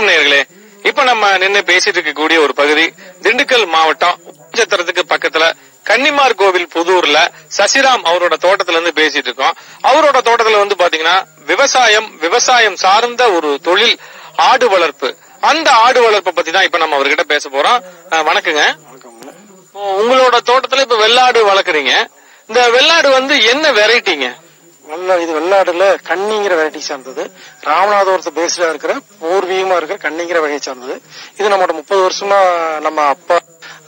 வணக்கம் நேயர்களே. இப்ப நம்ம நின்று பேசிட்டு இருக்கக்கூடிய ஒரு பகுதி திண்டுக்கல் மாவட்டம் சத்திரத்துக்கு பக்கத்துல கன்னிமார் கோவில் புதூர்ல சசிராம் அவரோட தோட்டத்துல இருந்து பேசிட்டு இருக்கோம். அவரோட தோட்டத்துல வந்து பாத்தீங்கன்னா விவசாயம் சார்ந்த ஒரு தொழில் ஆடு வளர்ப்பு. அந்த ஆடு வளர்ப்பை பத்தி தான் இப்ப நம்ம அவர்கிட்ட பேச போறோம். வணக்கங்க. உங்களோட தோட்டத்துல இப்ப வெள்ளாடு வளர்க்குறீங்க. இந்த வெள்ளாடு வந்து என்ன வெரைட்டிங்க? இது வெள்ளாடுல கன்னிங்கிற வெரைட்டி சார்ந்தது. ராமநாதபுரத்து பேஸ்டா இருக்கிற பூர்வீகமா இருக்கிற கன்னிங்கிற வகையை சார்ந்தது. இது நம்மளோட 30 வருஷமா நம்ம அப்பா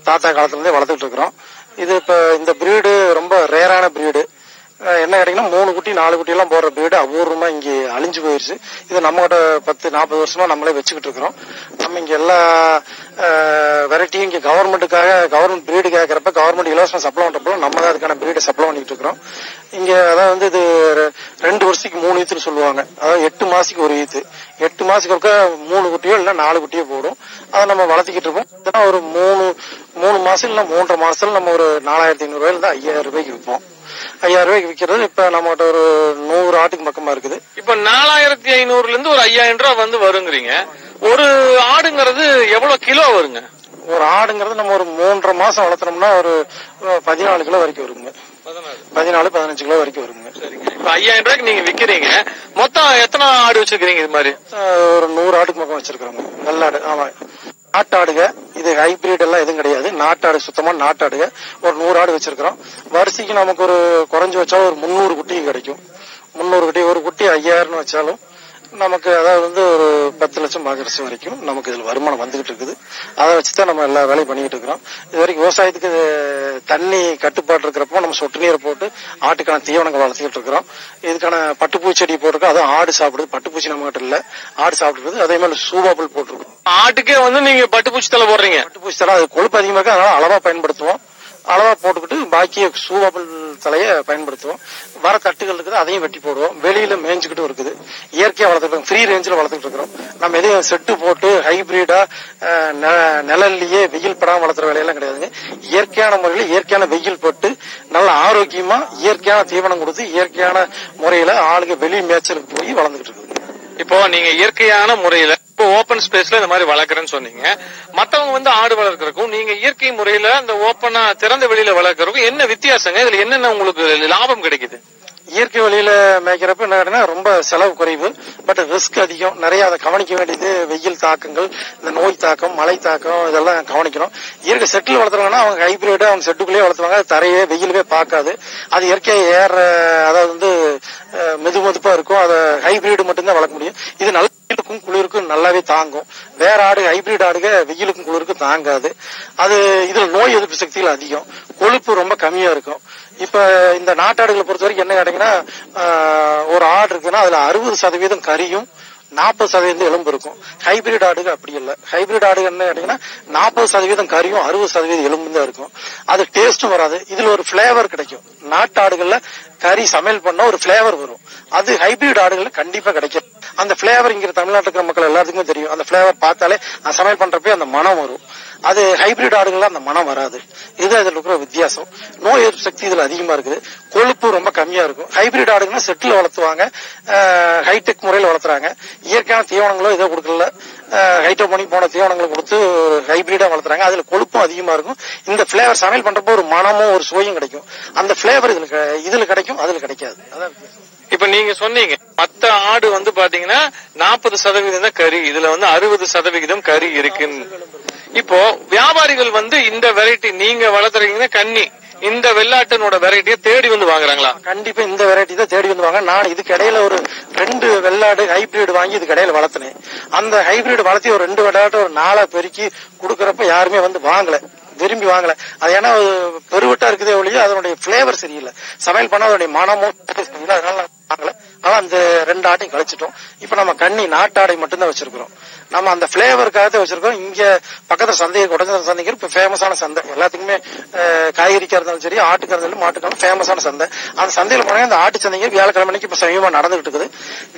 தாத்தா காலத்துல இருந்தே வளர்த்துட்டு இருக்கிறோம். இது இப்ப இந்த பிரீடு ரொம்ப ரேரான பிரீடு. என்ன கேட்டீங்கன்னா 3 குட்டி 4 குட்டி எல்லாம் போடுற பிரீடு அபூர்வமா இங்க அழிஞ்சு போயிருச்சு. இது நம்மகிட்ட 10-40 வருஷமா நம்மளே வச்சுக்கிட்டு இருக்கிறோம். நம்ம இங்க எல்லா வெரைட்டியும் இங்க கவர்மெண்ட் பிரீடு கேட்கறப்ப கவர்மெண்ட் இலவசமா சப்ளை பண்றப்போ நம்ம தான் அதுக்கான பிரீடை சப்ளை பண்ணிட்டு இருக்கிறோம். இங்க அதாவது வந்து இது 2 வருஷத்துக்கு 3 ஈத்துன்னு சொல்லுவாங்க. அதாவது 8 மாசத்துக்கு ஒரு ஈத்து. 8 மாசத்துக்கு ஒருக்க 3 குட்டியோ இல்ல 4 குட்டியோ போடும். அதை நம்ம வளர்த்திக்கிட்டு இருக்கோம். இதெல்லாம் ஒரு 3 மாசம் இல்ல 3.5 மாசத்துல நம்ம ஒரு 4500 ரூபாயில இருந்து 5000 ரூபாய்க்கு விற்போம். 5000 ரூபாய்க்கு விற்கிறது இப்ப நம்மகிட்ட ஒரு 100 ஆட்டுக்கு பக்கமா இருக்குது. இப்ப 4500 இருந்து ஒரு 5000 ரூபாய் வந்து வருங்கிறீங்க. ஒரு ஆடுங்கிறது எவ்வளவு கிலோ வருங்க? ஒரு ஆடுங்கிறது நம்ம ஒரு 3.5 மாசம் வளர்த்தனோம்னா ஒரு 14 கிலோ வரைக்கும் வருங்க. 14-15 கிலோ வரைக்கும் வருங்க. இப்ப 5000 ரூபாய்க்கு நீங்க விக்கிறீங்க. மொத்தம் எத்தனை ஆடு வச்சிருக்கீங்க? இது மாதிரி ஒரு 100 ஆட்டுக்கு பக்கம் வச்சிருக்கிறோங்க. வெள்ளாடு. ஆமா, நாட்டாடுக. இது ஹைபிரிட் எல்லாம் எதுவும் கிடையாது. நாட்டாடு, சுத்தமா நாட்டாடுக. ஒரு 100 ஆடு வச்சிருக்கிறோம். வரிசைக்கு நமக்கு ஒரு குறைஞ்சு வச்சாலும் ஒரு 300 குட்டியும் கிடைக்கும். 300 குட்டி, ஒரு குட்டி 5000 வச்சாலும் நமக்கு அதாவது வந்து ஒரு 10 லட்சம் பாக்கரசு வரைக்கும் நமக்கு இதுல வருமானம் வந்துகிட்டு இருக்குது. அதை வச்சுதான் நம்ம எல்லா வேலையும் பண்ணிக்கிட்டு இருக்கிறோம். இது வரைக்கும் விவசாயத்துக்கு தண்ணி கட்டுப்பாடு இருக்கிறப்போ நம்ம சொட்டு நீரை போட்டு ஆட்டுக்கான தீவனங்கள் வளர்த்துக்கிட்டு இருக்கிறோம். இதுக்கான பட்டுப்பூச்செடி போட்டிருக்கோம். அதுவும் ஆடு சாப்பிடுது. பட்டுப்பூச்சி நம்ம கிட்ட இல்ல, ஆடு சாப்பிடுறது. அதே மாதிரி சூபாப்பிள் போட்டிருக்கோம். ஆட்டுக்கே வந்து நீங்க பட்டுப்பூச்சி தலை போடுறீங்க? பட்டுப்பூச்சி தலை அது கொழுப்பு அதிகமா இருக்கு, அதனால அளவா பயன்படுத்துவோம். அளவா போட்டுக்கிட்டு பாக்கி சூவாப்பிள் தலைய பயன்படுத்துவோம். வர தட்டுகள் இருக்குது, அதையும் வெட்டி போடுவோம். வெளியில மேய்ஞ்சுக்கிட்டு இருக்குது. இயற்கையா வளர்த்துட்டு ஃப்ரீ ரேஞ்சில் வளர்த்துட்டு இருக்கிறோம். நம்ம எதையும் செட்டு போட்டு ஹைபிரிடா நிழல்லையே வெயில் படாம வளர்த்துற வேலையெல்லாம் கிடையாதுங்க. இயற்கையான முறையில இயற்கையான வெயில் போட்டு நல்ல ஆரோக்கியமா இயற்கையான தீவனம் கொடுத்து இயற்கையான முறையில ஆளுங்க வெளி மேய்ச்சலுக்கு போய் வளர்ந்துகிட்டு இருக்குது. இப்போ நீங்க இயற்கையான முறையில இப்போ ஓபன் ஸ்பேஸ்ல இந்த மாதிரி வளர்க்குறேன்னு சொன்னீங்க. மத்தவங்க வந்து ஆடு வளர்க்கறதுக்கும் நீங்க இயற்கை முறையில இந்த ஓப்பனா திறந்த வெளியில வளர்க்கறதுக்கும் என்ன வித்தியாசங்க? இதுல என்னென்ன உங்களுக்கு லாபம் கிடைக்குது? இயற்கை வழியில மேய்க்கிறப்ப என்ன கேட்டீங்கன்னா ரொம்ப செலவு குறைவு, பட் ரிஸ்க் அதிகம். நிறைய அதை கவனிக்க வேண்டியது. வெயில் தாக்கங்கள், இந்த நோய் தாக்கம், மழை தாக்கம், இதெல்லாம் கவனிக்கணும். இயற்கை செட்டில் வளர்த்துறாங்கன்னா அவங்க ஹைபிரிட் அவங்க செட்டுக்குள்ளேயே வளர்த்துவாங்க. தரையே வெயிலுமே பார்க்காது. அது இயற்கையை அதாவது வந்து மெதுப்பா இருக்கும். அதை ஹைபிரிட் மட்டும்தான் வளர்க்க முடியும். இது நல்ல வெயிலுக்கும் குளிருக்கும் நல்லாவே தாங்கும். வேற ஆடு ஹைபிரிட் ஆடுக வெயிலுக்கும் குளிருக்கும் தாங்காது. அது இதுல நோய் எதிர்ப்பு சக்திகள் அதிகம், கொழுப்பு ரொம்ப கம்மியா இருக்கும். இப்ப இந்த நாட்டாடுகளை பொறுத்த வரைக்கும் என்ன கேட்டீங்கன்னா, ஒரு ஆடு இருக்குன்னா அதுல 60% கறியும் 40% எலும்பு இருக்கும். ஹைபிரிட் ஆடுகள் அப்படி இல்லை. ஹைபிரிட் ஆடுகள் என்ன கேட்டீங்கன்னா 40% கறியும் 60% எலும்பு தான் இருக்கும். அது டேஸ்டும் வராது. இதுல ஒரு பிளேவர் கிடைக்கும். நாட்டு ஆடுகள்ல கறி சமையல் பண்ண ஒரு பிளேவர் வரும். அது ஹைபிரிட் ஆடுகள்ல கண்டிப்பா கிடைக்கும். அந்த பிளேவர் இங்க தமிழ்நாட்டில் இருக்கிற மக்கள் எல்லாத்துக்குமே தெரியும். அந்த பிளேவர் பார்த்தாலே சமையல் பண்றப்ப அந்த மனம் வரும். அது ஹைபிரிட் ஆடுகள்ல அந்த மனம் வராது. இது அதுல இருக்கிற வித்தியாசம். நோய் எதிர்ப்பு சக்தி இதுல அதிகமா இருக்குது. கொழுப்பு ரொம்ப கம்மியா இருக்கும். ஹைபிரிட் ஆடுகள்னா செட்டில் வளர்த்துவாங்க, ஹைடெக் முறையில் வளர்த்துறாங்க. இயற்கையான தீவனங்களோ இதை கொடுக்கல, ஹைட்ரோபோனிக் போன தீவனங்களை கொடுத்து ஹைபிரிடா வளர்த்துறாங்க. அதுல கொழுப்பும் அதிகமா இருக்கும். இந்த பிளேவர் சமையல் பண்றப்போ ஒரு மனமும் ஒரு சுவையும் கிடைக்கும். அந்த பிளேவர் இதுல கிடைக்கும், அதுல கிடைக்காது. அதான் இப்ப நீங்க சொன்னீங்க மத்த ஆடு வந்து பாத்தீங்கன்னா 40% கறி, இதுல வந்து 60% கறி இருக்கு. இப்போ வியாபாரிகள் வந்து இந்த வெரைட்டி நீங்க வளர்த்துறீங்கன்னா கன்னி, இந்த வெள்ளாட்டினோட வெரைட்டியை தேடி வந்து வாங்குறாங்களா? கண்டிப்பா இந்த வெரைட்டி தான் தேடி வந்து வாங்க. நான் இதுக்கு இடையில ஒரு 2 வெள்ளாடு ஹைபிரிட் வாங்கி இதுக்கு இடையில வளர்த்தினேன். அந்த ஹைபிரிட் வளர்த்தி ஒரு 2 வெள்ளாட்டு ஒரு 4 பெருக்கி கொடுக்கறப்ப யாருமே வந்து வாங்கல, விரும்பி வாங்கல. அது ஏன்னா பெருவட்டா இருக்குதே ஒழிய அதனுடைய பிளேவர் சரியில்லை. சமையல் பண்ண அதனுடைய மனமும் சரியில்லை. அதனால வாங்கல. ஆனா அந்த 2 ஆட்டையும் கழிச்சிட்டோம். இப்ப நம்ம கன்னி நாட்டாடை மட்டும்தான் வச்சிருக்கிறோம். நம்ம அந்த பிளேவருக்காக வச்சிருக்கோம். இங்க பக்கத்துல சந்தை, கொடைஞ்சல் சந்தைக்கு இப்ப ஃபேமஸான சந்தை. எல்லாத்துக்குமே காய்கறிக்கா இருந்தாலும் சரி, ஆட்டுக்கா இருந்தாலும் மாட்டுக்காலும் ஃபேமஸான சந்தை. அந்த சந்தையில போனீங்க, இந்த ஆட்டு சந்தைங்க வியாழக்கிழமைக்கு இப்ப சமீபமா நடந்துகிட்டு இருக்குது.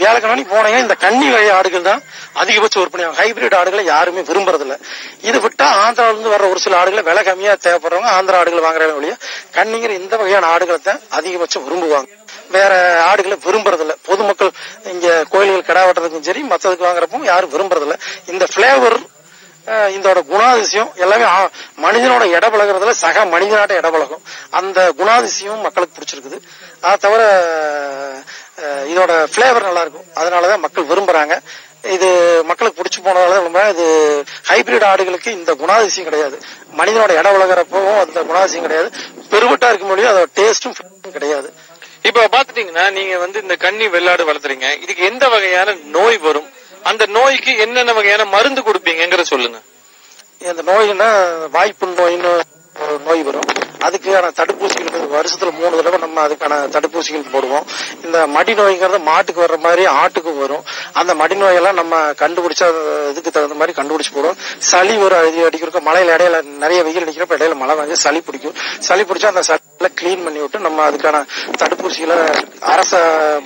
வியாழக்கிழமை போனீங்க, இந்த கன்னி வகை ஆடுகள் தான் அதிகபட்ச விற்பனை. ஹைபிரிட் ஆடுகளை யாருமே விரும்புறது இல்ல. இது விட்டா ஆந்திராவில இருந்து வர்ற ஒரு சில ஆடுகளை விலை கம்மியா தேவைப்படுறவங்க ஆந்திரா ஆடுகள் வாங்குற வழியா கன்னிங்கிற இந்த வகையான ஆடுகளை தான் அதிகபட்சம் விரும்புவாங்க. வேற ஆடுகளை விரும்புறதில்ல. பொதுமக்கள் இங்க கோயில்கள் கிடா வெட்டுறதுக்கும் சரி மற்றதுக்கு வாங்குறப்பவும் யாரும் விரும்புறதில்ல. இந்த பிளேவர், இதோட குணாதிசயம் எல்லாமே மனிதனோட இட பழகிறதுல சக மனிதனாட்ட இட பழகும். அந்த குணாதிசயம் மக்களுக்கு பிடிச்சிருக்குது. அதை தவிர இதோட பிளேவர் நல்லா இருக்கும், அதனாலதான் மக்கள் விரும்புறாங்க. இது மக்களுக்கு பிடிச்சு போனதால இது ஹைபிரிட் ஆடுகளுக்கு இந்த குணாதிசயம் கிடையாது. மனிதனோட இட உலகிறப்பவும் அந்த குணாதிசயம் கிடையாது. பெருவட்டா இருக்க முடியும், அதோட டேஸ்டும் கிடையாது. இப்ப பாத்துட்டீங்கன்னா நீங்க இந்த கன்னி வெள்ளாடு வளர்த்துறீங்க, இதுக்கு எந்த வகையான நோய் வரும், அந்த நோய்க்கு என்னென்ன வகையான மருந்து கொடுப்பீங்கங்கறத சொல்லுங்க. இந்த நோய்னா வாய்ப்புண் நோயின்னு ஒரு நோய் வரும். அதுக்கான தடுப்பூசிகள் வருஷத்துல 3 தடவை நம்ம அதுக்கான தடுப்பூசிகள் போடுவோம். இந்த மடி நோய்ங்கிறது மாட்டுக்கு வர்ற மாதிரி ஆட்டுக்கும் வரும். அந்த மடி நோயெல்லாம் நம்ம கண்டுபிடிச்சா இதுக்கு தகுந்த மாதிரி கண்டுபிடிச்சு போடுவோம். சளி வரும், அடிக்கிறப்ப மழையில இடையில நிறைய வெயில் அடிக்கிறப்ப இடையில மழை வந்து சளி பிடிக்கும். சளி பிடிச்சா அந்த சளியில கிளீன் பண்ணி விட்டு நம்ம அதுக்கான தடுப்பூசிகளை அரச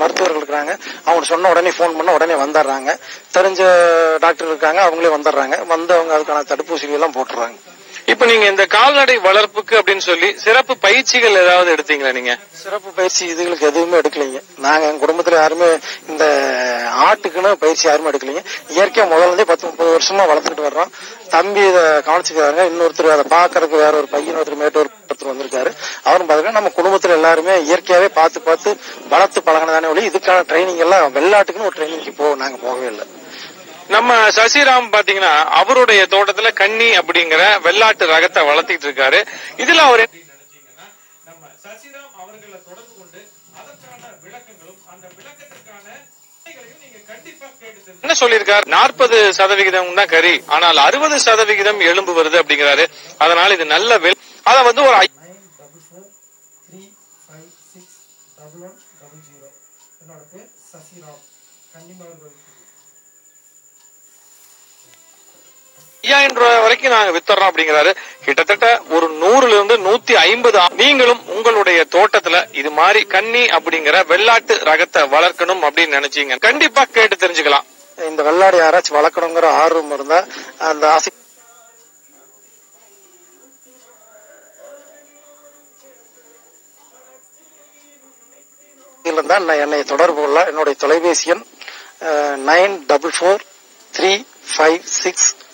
மருத்துவர்கள் இருக்கிறாங்க, அவங்க சொன்ன உடனே போன் பண்ண உடனே வந்துடுறாங்க. தெரிஞ்ச டாக்டர் இருக்காங்க, அவங்களே வந்துடுறாங்க. வந்து அவங்க அதுக்கான தடுப்பூசிகள் எல்லாம் போட்டுறாங்க. இப்ப நீங்க இந்த கால்நடை வளர்ப்புக்கு அப்படின்னு சொல்லி சிறப்பு பயிற்சிகள் ஏதாவது எடுத்தீங்களா? நீங்க சிறப்பு பயிற்சி இதுகளுக்கு எதுவுமே எடுக்கலைங்க. நாங்க எங்க குடும்பத்துல யாருமே இந்த ஆட்டுக்குன்னு பயிற்சி யாருமே எடுக்கலைங்க. இயற்கையா முதல்ல இருந்தே 10-30 வருஷமா வளர்த்துட்டு வர்றோம். தம்பி இதை கவனிச்சுக்கிறாங்க. இன்னொருத்தர் அதை பாக்குறதுக்கு வேற ஒரு பையன் ஒருத்தர் வந்திருக்காரு, அவரும் பாத்துக்க. நம்ம குடும்பத்துல எல்லாருமே இயற்கையாவே பார்த்து வளர்த்து பழகினதானே ஒளி இதுக்கான ட்ரைனிங் எல்லாம் வெள்ளாட்டுக்குன்னு ஒரு ட்ரைனிங்க்கு நாங்க போகவே இல்லை. நம்ம சசிராம் பாத்தீங்கன்னா அவருடைய தோட்டத்துல கன்னி அப்படிங்கிற வெள்ளாட்டு ரகத்தை வளர்த்திட்டு இருக்காரு. இதுல அவர் நம்ம சசிராம் அவர்களை தொடர்பு கொண்டு அதற்கான விளக்கங்களும் அந்த விளக்கத்திற்கான நீங்க கண்டிப்பா கேட்டு என்ன சொல்லியிருக்காரு. 40% தான் கறி, ஆனால் 60% எலும்பு வருது அப்படிங்கிறாரு. அதனால இது நல்ல அத ஒரு 944356100. என்னோட பேர் சசிராம், கன்னிமார்கோவில். 5000 ரூபாய் வரைக்கும் நாங்க வித்தறோம் அப்படிங்கிறாரு. கிட்டத்தட்ட ஒரு 100-150. நீங்களும் உங்களுடைய தோட்டத்துல இது மாதிரி கன்னி அப்படிங்கிற வெள்ளாட்டு ரகத்தை வளர்க்கணும் அப்படின்னு நினைச்சீங்க, கண்டிப்பா கேட்டு தெரிஞ்சுக்கலாம். இந்த வெள்ளாடு யாராச்சும் வளர்க்கணுங்கிற ஆர்வம் இருந்தா அந்த ஆசை என்னை தொடர்பு கொள்ள என்னுடைய தொலைபேசி எண் 944356